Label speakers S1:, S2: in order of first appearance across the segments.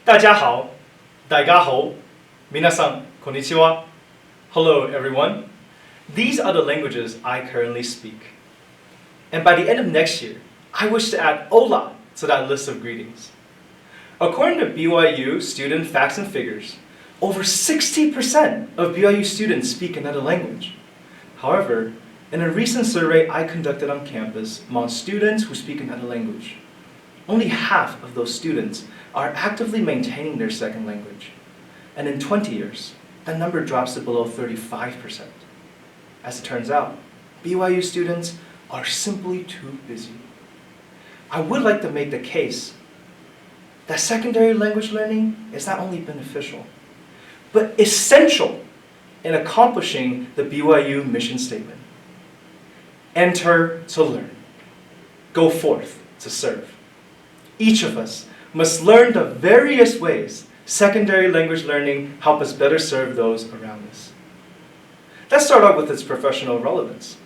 S1: 大家好, 大家好, 皆さん, konnichiwa. Hello everyone. These are the languages I currently speak. And by the end of next year, I wish to add hola to that list of greetings. According to BYU Student Facts and Figures, over 60% of BYU students speak another language. However, in a recent survey I conducted on campus among students who speak another language, only half of those students are actively maintaining their second language. And in 20 years, that number drops to below 35%. As it turns out, BYU students are simply too busy. I would like to make the case that secondary language learning is not only beneficial, but essential in accomplishing the BYU mission statement. Enter to learn. Go forth to serve. Each of us must learn the various ways secondary language learning help us better serve those around us. Let's start out with its professional relevance.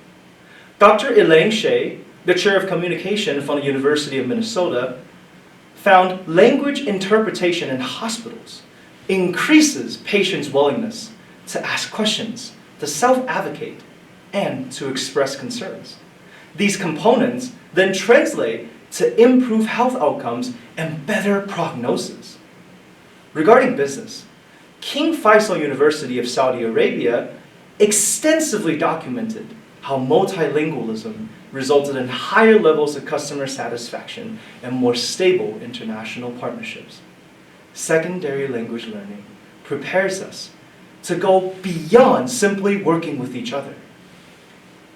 S1: Dr. Elaine Shea, the chair of communication from the University of Minnesota, found language interpretation in hospitals increases patients' willingness to ask questions, to self-advocate, and to express concerns. These components then translate to improve health outcomes and better prognosis. Regarding business, King Faisal University of Saudi Arabia extensively documented how multilingualism resulted in higher levels of customer satisfaction and more stable international partnerships. Secondary language learning prepares us to go beyond simply working with each other.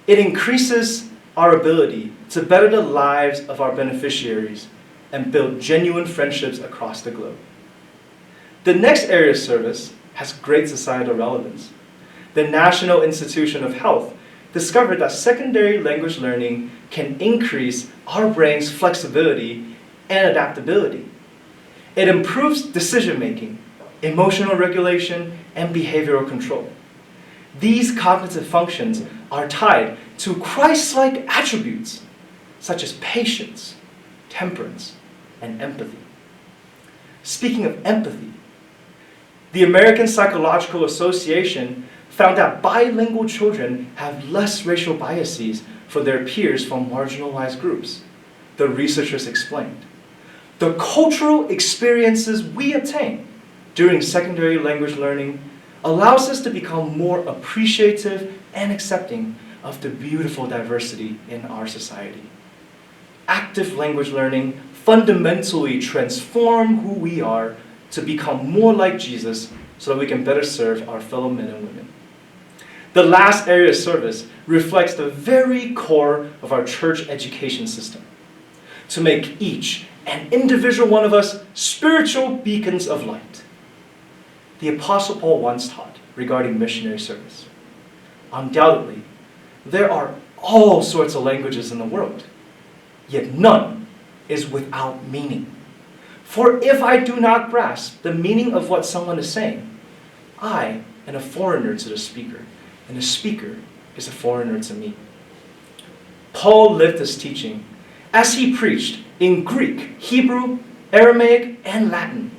S1: It increases our ability to better the lives of our beneficiaries and build genuine friendships across the globe. The next area of service has great societal relevance. The National Institute of Health discovered that secondary language learning can increase our brain's flexibility and adaptability. It improves decision-making, emotional regulation, and behavioral control. These cognitive functions are tied to Christ-like attributes such as patience, temperance, and empathy. Speaking of empathy, the American Psychological Association found that bilingual children have less racial biases for their peers from marginalized groups. The researchers explained, the cultural experiences we obtain during secondary language learning allows us to become more appreciative and accepting of the beautiful diversity in our society. Active language learning fundamentally transforms who we are to become more like Jesus so that we can better serve our fellow men and women. The last area of service reflects the very core of our church education system, to make each and individual one of us spiritual beacons of light. The Apostle Paul once taught regarding missionary service. Undoubtedly, there are all sorts of languages in the world, yet none is without meaning. For if I do not grasp the meaning of what someone is saying, I am a foreigner to the speaker, and the speaker is a foreigner to me. Paul lived this teaching as he preached in Greek, Hebrew, Aramaic, and Latin,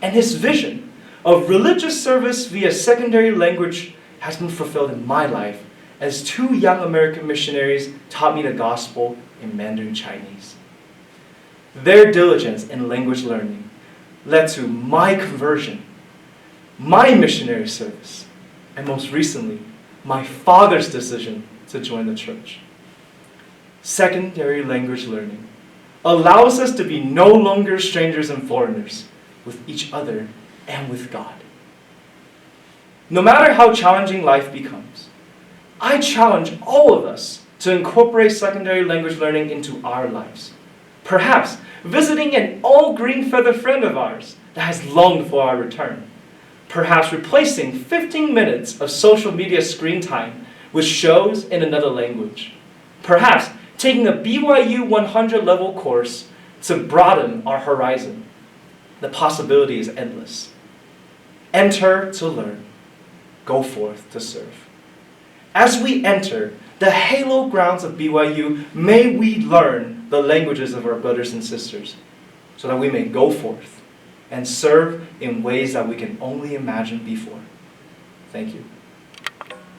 S1: and his vision of religious service via secondary language has been fulfilled in my life as two young American missionaries taught me the gospel in Mandarin Chinese. Their diligence in language learning led to my conversion, my missionary service, and most recently, my father's decision to join the church. Secondary language learning allows us to be no longer strangers and foreigners with each other and with God. No matter how challenging life becomes, I challenge all of us to incorporate secondary language learning into our lives. Perhaps visiting an all-green feather friend of ours that has longed for our return. Perhaps replacing 15 minutes of social media screen time with shows in another language. Perhaps taking a BYU 100 level course to broaden our horizon. The possibility is endless. Enter to learn. Go forth to serve. As we enter the halo grounds of BYU, may we learn the languages of our brothers and sisters so that we may go forth and serve in ways that we can only imagine before. Thank you.